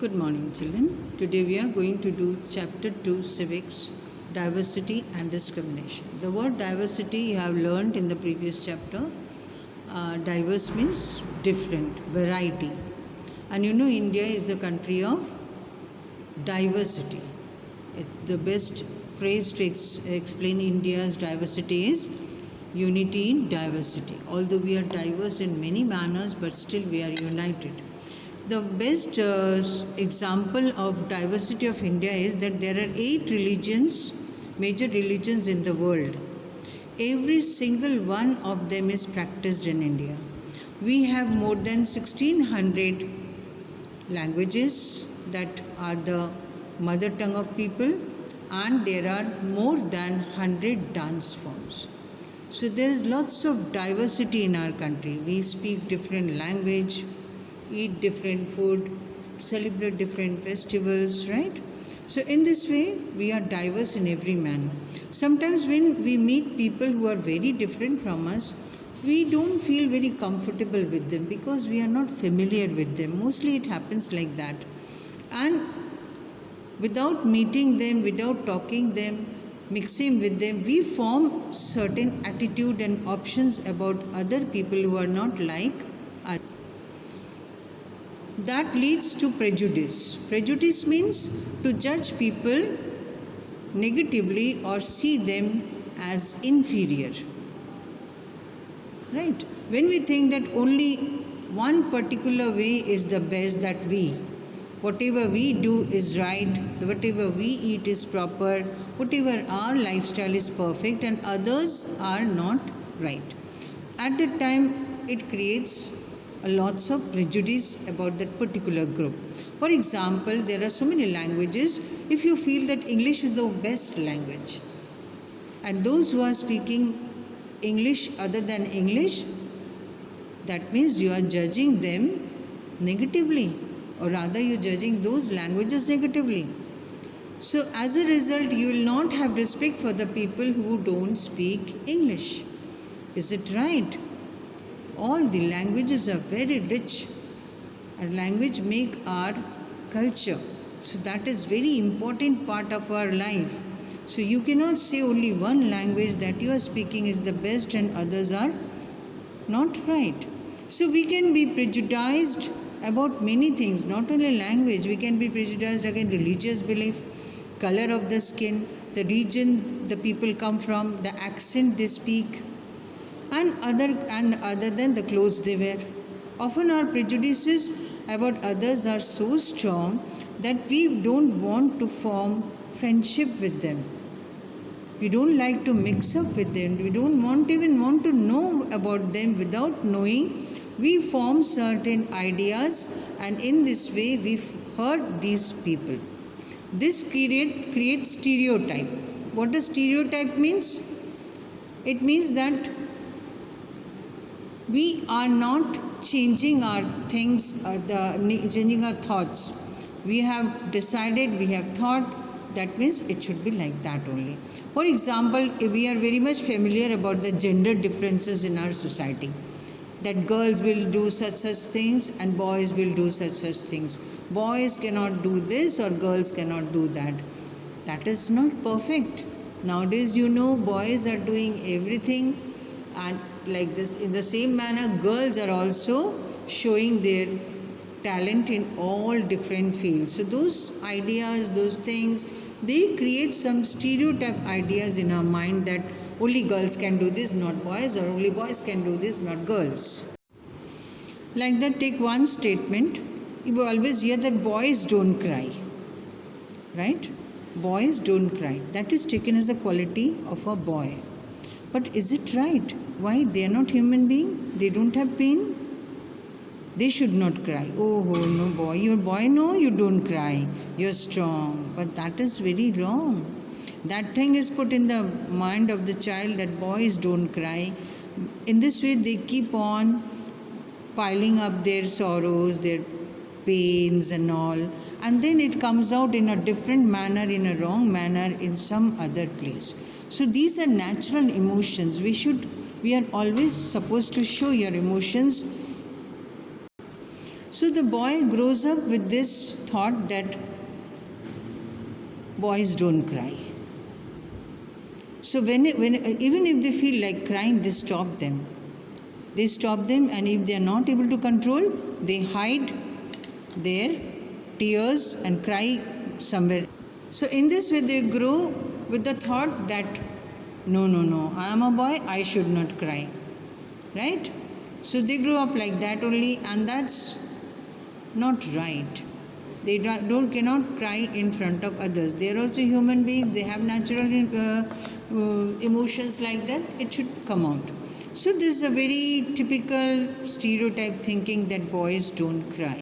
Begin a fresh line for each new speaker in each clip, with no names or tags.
Good morning, children. Today we are going to do Chapter 2 Civics, Diversity and Discrimination. The word diversity you have learned in the previous chapter. Diverse means different, variety. And India is the country of diversity. The best phrase to explain India's diversity is unity in diversity. Although we are diverse in many manners, but still we are united. The best example of diversity of India is that there are 8 religions, major religions in the world. Every single one of them is practiced in India. We have more than 1600 languages that are the mother tongue of people, and there are more than 100 dance forms. So there is lots of diversity in our country. We speak different language, eat different food, celebrate different festivals, right? So in this way, we are diverse in every manner. Sometimes when we meet people who are very different from us, we don't feel very comfortable with them because we are not familiar with them. Mostly it happens like that. And without meeting them, without talking them, mixing with them, we form certain attitude and options about other people who are not like us. That leads to prejudice. Prejudice means to judge people negatively or see them as inferior. Right? When we think that only one particular way is the best, that whatever we do is right, whatever we eat is proper, whatever our lifestyle is perfect and others are not right. At that time, it creates lots of prejudice about that particular group. For example, there are so many languages. If you feel that English is the best language, and those who are speaking English other than English, that means you are judging them negatively, or rather you are judging those languages negatively. So as a result, you will not have respect for the people who don't speak English. Is it right? All the languages are very rich, and language make our culture. So that is very important part of our life. So you cannot say only one language that you are speaking is the best and others are not right. So we can be prejudiced about many things, not only language. We can be prejudiced against religious belief, color of the skin, the region the people come from, the accent they speak, and other than the clothes they wear. Often our prejudices about others are so strong that we don't want to form friendship with them. We don't like to mix up with them. We don't even want to know about them. Without knowing, we form certain ideas, and in this way we hurt these people. This creates stereotype. What does stereotype means? It means that we are not changing our things, changing our thoughts. We have decided, we have thought, that means it should be like that only. For example, we are very much familiar about the gender differences in our society, that girls will do such things and boys will do such things. Boys cannot do this or girls cannot do that. That is not perfect. Nowadays, boys are doing everything, and like this, in the same manner, girls are also showing their talent in all different fields. So those ideas, those things, they create some stereotype ideas in our mind that only girls can do this, not boys, or only boys can do this, not girls. Like that, take one statement. You will always hear that boys don't cry. Right? Boys don't cry. That is taken as a quality of a boy. But is it right? Why? They are not human beings. They don't have pain. They should not cry. Oh no, boy. Your boy, no, you don't cry. You're strong. But that is very wrong. That thing is put in the mind of the child that boys don't cry. In this way, they keep on piling up their sorrows, their pains and all. And then it comes out in a different manner, in a wrong manner, in some other place. So these are natural emotions. We are always supposed to show your emotions. So So the boy grows up with this thought that boys don't cry. So when even if they feel like crying, they stop them. They stop them, and if they are not able to control, they hide their tears and cry somewhere. So in this way, they grow with the thought that no, I am a boy, I should not cry. Right? So they grow up like that only, and that's not right. They cannot cry in front of others. They are also human beings. They have natural emotions like that. It should come out. So this is a very typical stereotype thinking that boys don't cry.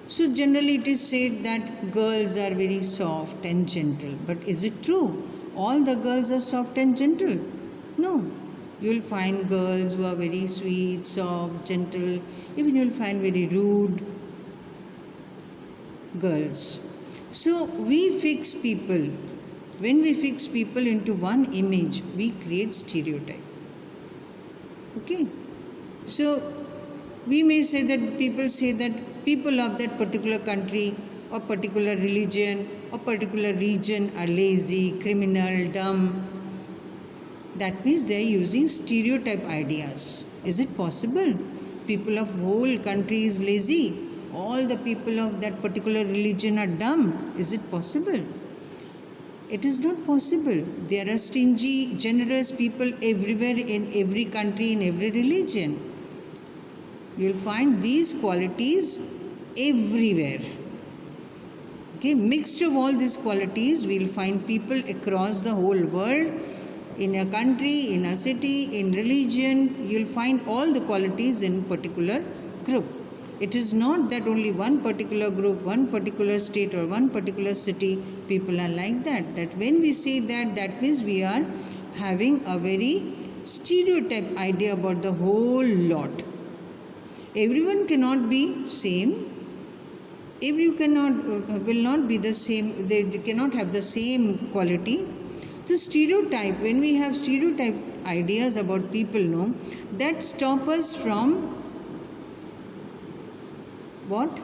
So generally it is said that girls are very soft and gentle. But is it true? All the girls are soft and gentle? No. You will find girls who are very sweet, soft, gentle. Even you will find very rude girls. So we fix people. When we fix people into one image, we create stereotype. Okay? So we may say that people of that particular country or particular religion or particular region are lazy, criminal, dumb. That means they are using stereotype ideas. Is it possible? People of whole country is lazy. All the people of that particular religion are dumb. Is it possible? It is not possible. There are stingy, generous people everywhere in every country, in every religion. You will find these qualities everywhere. Okay, mixed of all these qualities, we will find people across the whole world. In a country, in a city, in religion, you will find all the qualities in particular group. It is not that only one particular group, one particular state or one particular city people are like that. That when we say that, that means we are having a very stereotype idea about the whole lot. Everyone cannot be same. Everyone will not be the same. They cannot have the same quality. So stereotype, when we have stereotype ideas about people, no, that stop us from what?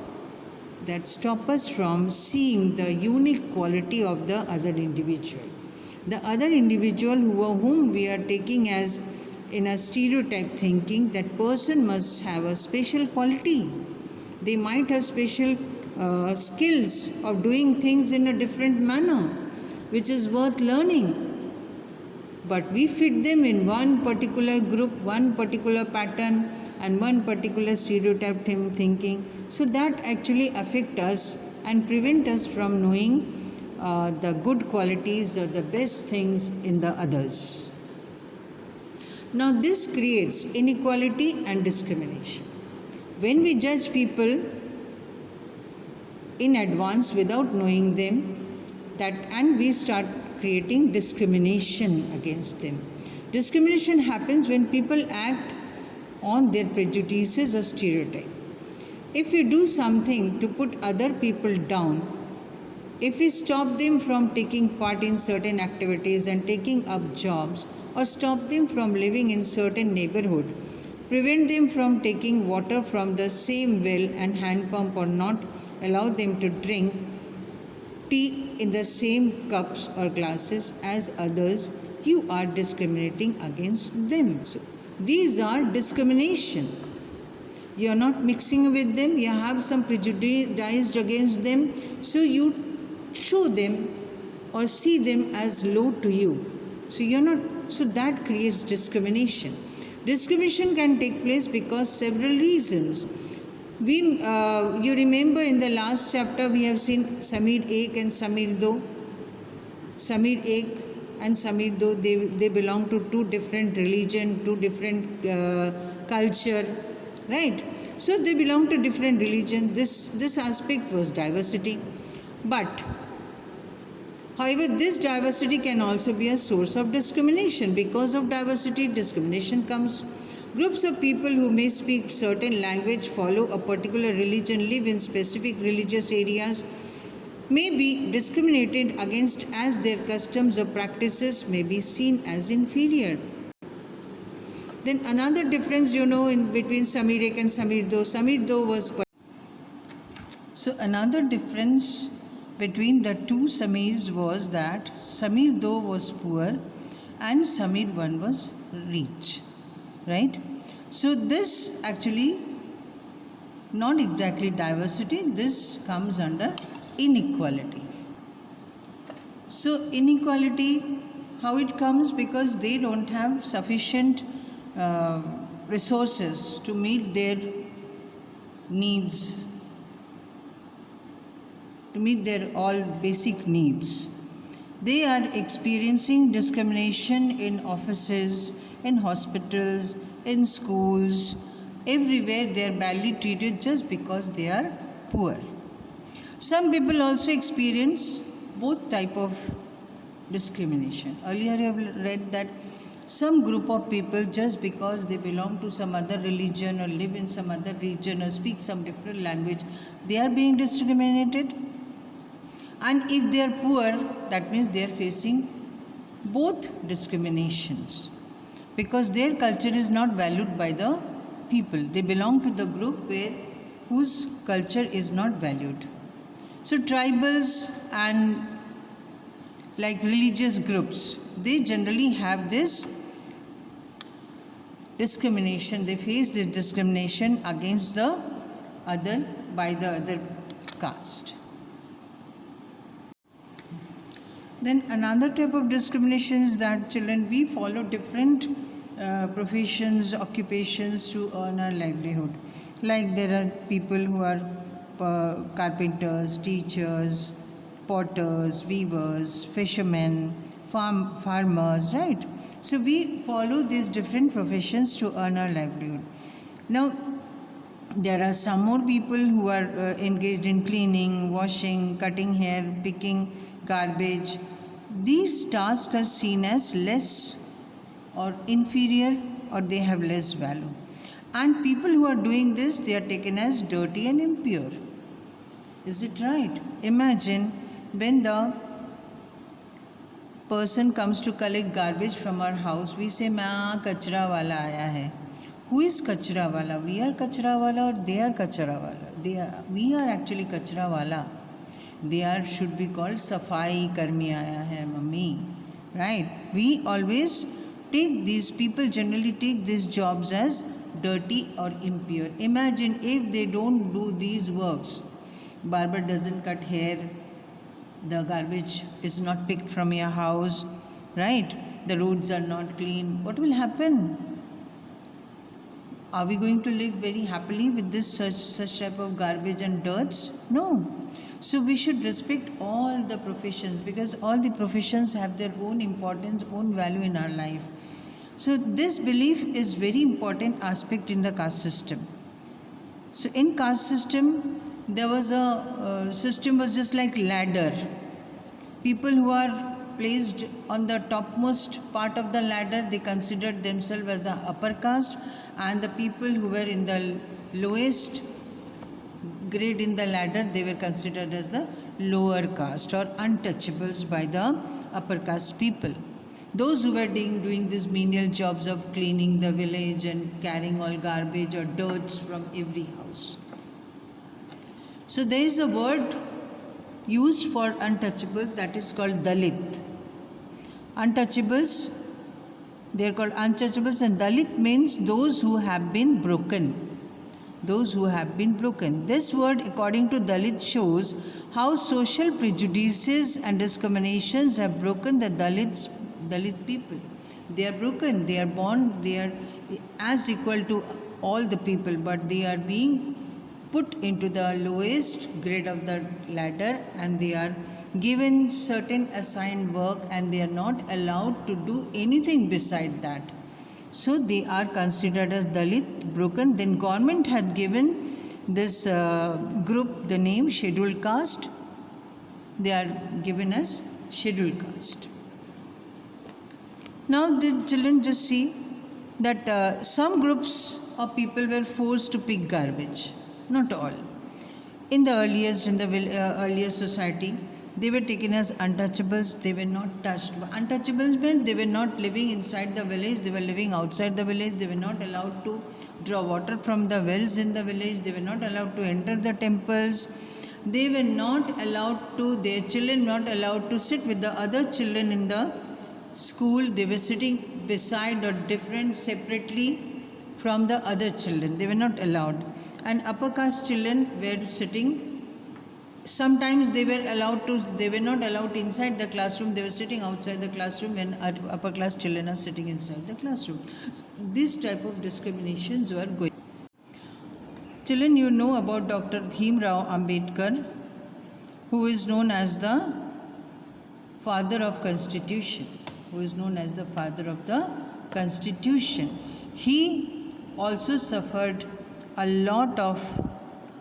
That stop us from seeing the unique quality of the other individual. The other individual whom we are taking as in a stereotype thinking, that person must have a special quality. They might have special skills of doing things in a different manner, which is worth learning. But we fit them in one particular group, one particular pattern, and one particular stereotype thinking. So that actually affect us and prevent us from knowing the good qualities or the best things in the others. Now this creates inequality and discrimination. When we judge people in advance without knowing them, and we start creating discrimination against them. Discrimination happens when people act on their prejudices or stereotype. If we do something to put other people down, if we stop them from taking part in certain activities and taking up jobs, or stop them from living in certain neighborhood, prevent them from taking water from the same well and hand pump, or not allow them to drink tea in the same cups or glasses as others, you are discriminating against them. So these are discrimination. You are not mixing with them, you have some prejudice against them, so you show them or see them as low to you. So that creates discrimination. Discrimination can take place because several reasons. You remember in the last chapter we have seen Samir Ek and Samir Do. Samir Ek and Samir Do, they belong to two different religion, two different culture, right? So they belong to different religion. This aspect was diversity. But however, this diversity can also be a source of discrimination. Because of diversity, discrimination comes. Groups of people who may speak certain language, follow a particular religion, live in specific religious areas, may be discriminated against as their customs or practices may be seen as inferior. Then another difference, in between Samir Ek and Samir Do. Samir Do was quite. So another difference between the two Samirs was that Samir Do was poor and Samir 1 was rich. Right? So this actually not exactly diversity, this comes under inequality. So inequality, how it comes? Because they don't have sufficient resources to meet their needs, to meet their all basic needs. They are experiencing discrimination in offices, in hospitals, in schools, everywhere they are badly treated just because they are poor. Some people also experience both type of discrimination. Earlier I have read that some group of people, just because they belong to some other religion or live in some other region or speak some different language, they are being discriminated. And if they are poor, that means they are facing both discriminations, because their culture is not valued by the people. They belong to the group whose culture is not valued. So tribals and like religious groups, they generally have this discrimination. They face this discrimination against the other by the other caste. Then another type of discrimination is that children, we follow different professions, occupations to earn our livelihood. Like there are people who are carpenters, teachers, potters, weavers, fishermen, farmers, right? So we follow these different professions to earn our livelihood. Now, there are some more people who are engaged in cleaning, washing, cutting hair, picking garbage. These tasks are seen as less or inferior, or they have less value. And people who are doing this, they are taken as dirty and impure. Is it right? Imagine when the person comes to collect garbage from our house, we say, "Maa kachra wala aaya hai." Who is kachra wala? We are kachra wala or they are kachra wala? We are actually kachra wala. They are should be called safai karmi aaya hai mummy, right? We always take these people generally take these jobs as dirty or impure. Imagine if they don't do these works. Barber doesn't cut hair, the garbage is not picked from your house, right? The roads are not clean. What will happen? Are we going to live very happily with this such type of garbage and dirts? No. So we should respect all the professions, because all the professions have their own importance, own value in our life. So this belief is very important aspect in the caste system. So in caste system, there was a system was just like ladder. People who are placed on the topmost part of the ladder, they considered themselves as the upper caste, and the people who were in the lowest grade in the ladder, they were considered as the lower caste or untouchables by the upper caste people. Those who were doing these menial jobs of cleaning the village and carrying all garbage or dirts from every house. So there is a word used for untouchables that is called Dalit. Untouchables, they are called untouchables, and Dalit means those who have been broken. Those who have been broken. This word, according to Dalit, shows how social prejudices and discriminations have broken the Dalit people. They are broken. They are born. They are as equal to all the people, but they are being put into the lowest grade of the ladder, and they are given certain assigned work, and they are not allowed to do anything beside that. So they are considered as Dalit, broken. Then government had given this group the name scheduled caste. They are given as scheduled caste. Now the children just see that some groups of people were forced to pick garbage. Not all. In the earliest society, They were taken as untouchables, they were not touched. Untouchables meant they were not living inside the village, they were living outside the village, they were not allowed to draw water from the wells in the village, they were not allowed to enter the temples, they were not allowed to, their children not allowed to sit with the other children in the school, they were sitting beside or different separately from the other children, they were not allowed. And upper caste children were sitting, sometimes they were not allowed inside the classroom, they were sitting outside the classroom when upper class children are sitting inside the classroom. So this type of discriminations were going. Children, you know about Dr. Bhimrao Ambedkar, who is known as the father of Constitution, He also suffered a lot of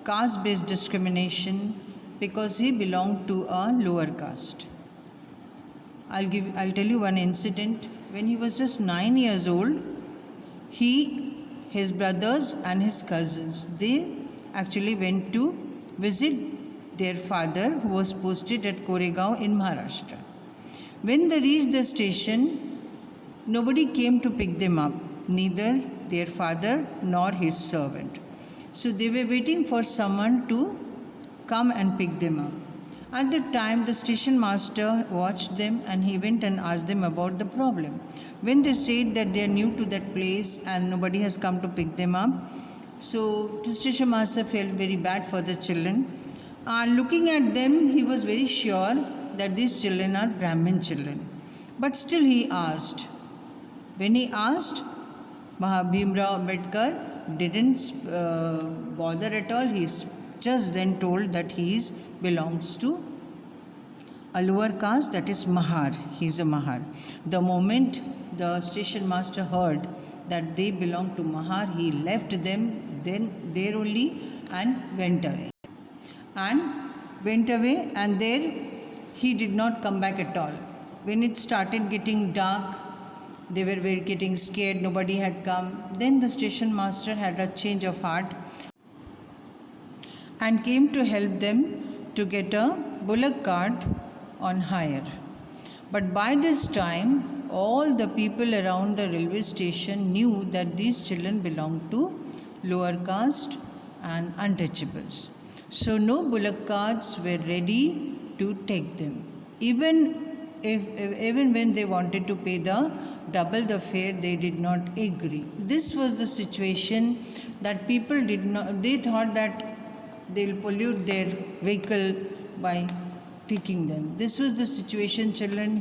caste-based discrimination because he belonged to a lower caste. I'll tell you one incident. When he was just 9 years old, his brothers and his cousins, they actually went to visit their father who was posted at Koregaon in Maharashtra. When they reached the station, nobody came to pick them up, neither their father nor his servant. So they were waiting for someone to come and pick them up. At the time, the station master watched them and he went and asked them about the problem. When they said that they are new to that place and nobody has come to pick them up, so the station master felt very bad for the children. Looking at them, he was very sure that these children are Brahmin children. But still he asked. When he asked, Bhimrao Ambedkar didn't bother at all. He just then told that he belongs to a lower caste, that is Mahar. He is a Mahar. The moment the station master heard that they belong to Mahar, he left them then there only and went away. And there he did not come back at all. When it started getting dark, they were getting scared, nobody had come. Then the station master had a change of heart and came to help them to get a bullock cart on hire. But by this time, all the people around the railway station knew that these children belonged to lower caste and untouchables. So no bullock carts were ready to take them. Even when they wanted to pay double the fare, they did not agree. This was the situation that people they thought that they'll pollute their vehicle by taking them. This was the situation, children.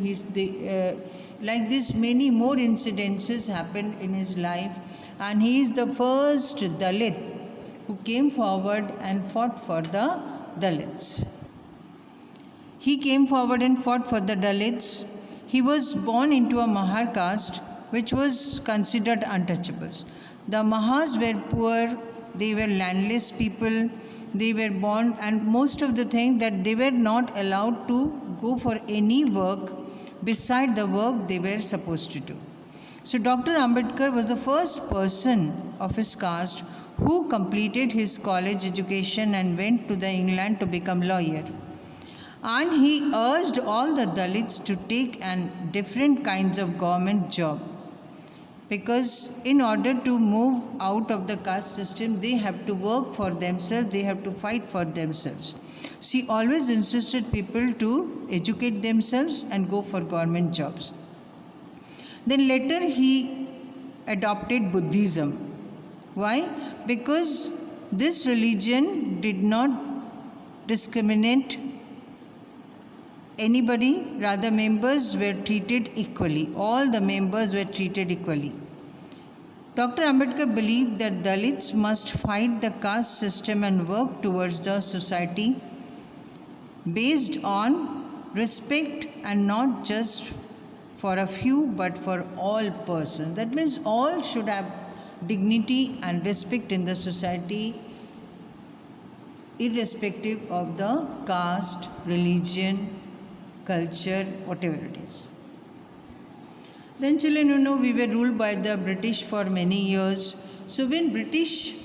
Like this, many more incidences happened in his life, and he is the first Dalit who came forward and fought for the Dalits. He came forward and fought for the Dalits. He was born into a Mahar caste, which was considered untouchables. The Mahars were poor, they were landless people, they were born, and most of the things that they were not allowed to go for any work beside the work they were supposed to do. So Dr. Ambedkar was the first person of his caste who completed his college education and went to England to become lawyer. And he urged all the Dalits to take different kinds of government job, because in order to move out of the caste system, they have to work for themselves, they have to fight for themselves. She always insisted people to educate themselves and go for government jobs. Then later he adopted Buddhism. Why? Because this religion did not discriminate anybody, rather members were treated equally. All the members were treated equally. Dr. Ambedkar believed that Dalits must fight the caste system and work towards the society based on respect, and not just for a few but for all persons. That means all should have dignity and respect in the society, irrespective of the caste, religion, culture, whatever it is. Then children, we were ruled by the British for many years. So when British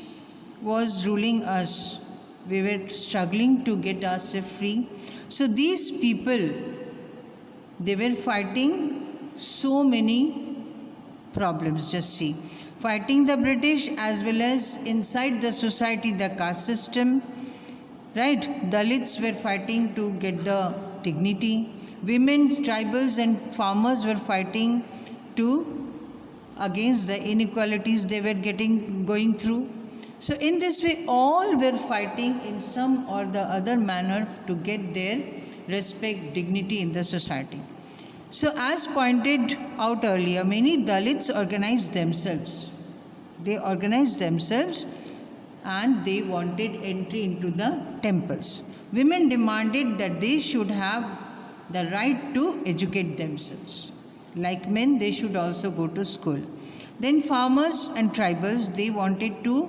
was ruling us, we were struggling to get ourselves free. So these people, they were fighting so many problems. Just see, fighting the British as well as inside the society, the caste system, right? Dalits were fighting to get the dignity. Women, tribals and farmers were fighting to against the inequalities they were going through. So in this way, all were fighting in some or the other manner to get their respect, dignity in the society. So as pointed out earlier, many Dalits organized themselves. They organized themselves and they wanted entry into the temples. Women demanded that they should have the right to educate themselves. Like men, they should also go to school. Then farmers and tribals, they wanted to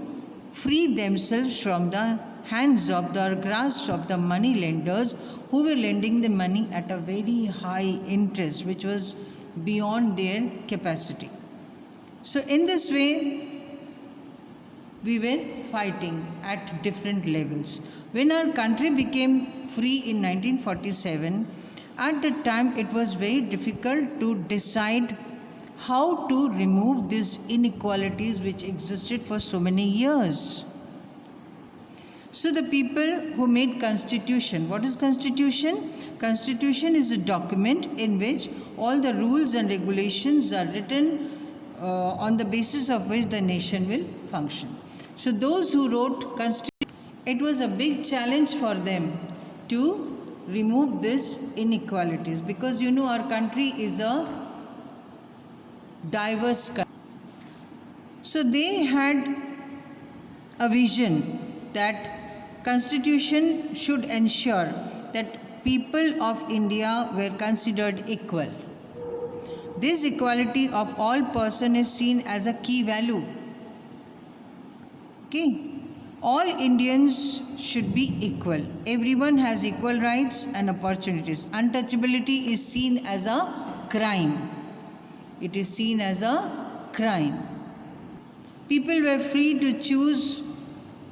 free themselves from the hands of the grasp of the money lenders who were lending the money at a very high interest which was beyond their capacity. So in this way, we were fighting at different levels. When our country became free in 1947, at that time it was very difficult to decide how to remove these inequalities which existed for so many years. So the people who made constitution, what is constitution? Constitution is a document in which all the rules and regulations are written on the basis of which the nation will function. So those who wrote constitution, it was a big challenge for them to remove these inequalities, because our country is a diverse country. So they had a vision that constitution should ensure that people of India were considered equal. This equality of all persons is seen as a key value. Okay. All Indians should be equal. Everyone has equal rights and opportunities. Untouchability is seen as a crime. It is seen as a crime. People were free to choose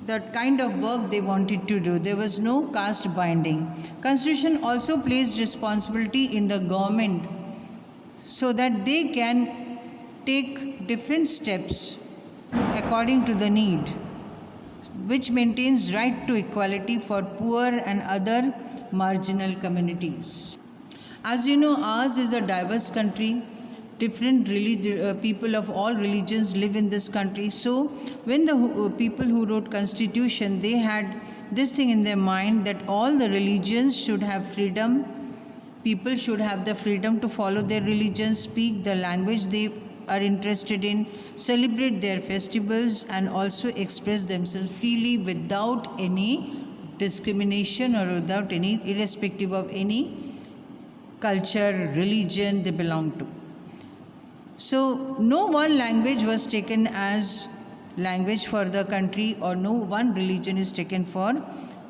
the kind of work they wanted to do. There was no caste binding. Constitution also placed responsibility in the government so that they can take different steps according to the need, which maintains right to equality for poor and other marginal communities. As you know, ours is a diverse country. Different people of all religions live in this country. So when the people who wrote constitution, they had this thing in their mind that all the religions should have freedom. People should have the freedom to follow their religion, speak the language they are interested in, celebrate their festivals, and also express themselves freely without any discrimination or without any, irrespective of any culture, religion they belong to. So no one language was taken as language for the country, or no one religion is taken for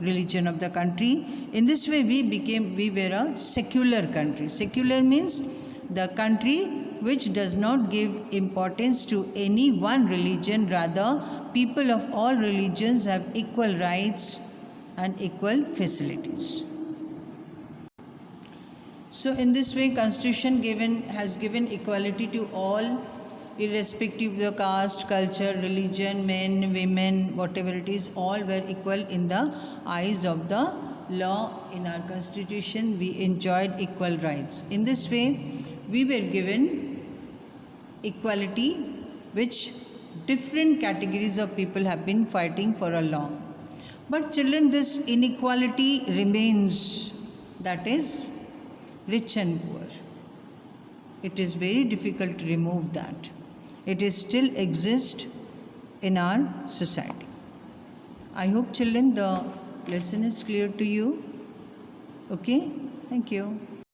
religion of the country. In this way we were a secular country. Secular means the country which does not give importance to any one religion. Rather, people of all religions have equal rights and equal facilities. So in this way, Constitution has given equality to all, irrespective of the caste, culture, religion, men, women, whatever it is, all were equal in the eyes of the law. In our Constitution, we enjoyed equal rights. In this way, we were given equality which different categories of people have been fighting for a long. But children, this inequality remains, that is rich and poor. It is very difficult to remove that. It is still exists in our society. I hope children the lesson is clear to you. Okay, thank you.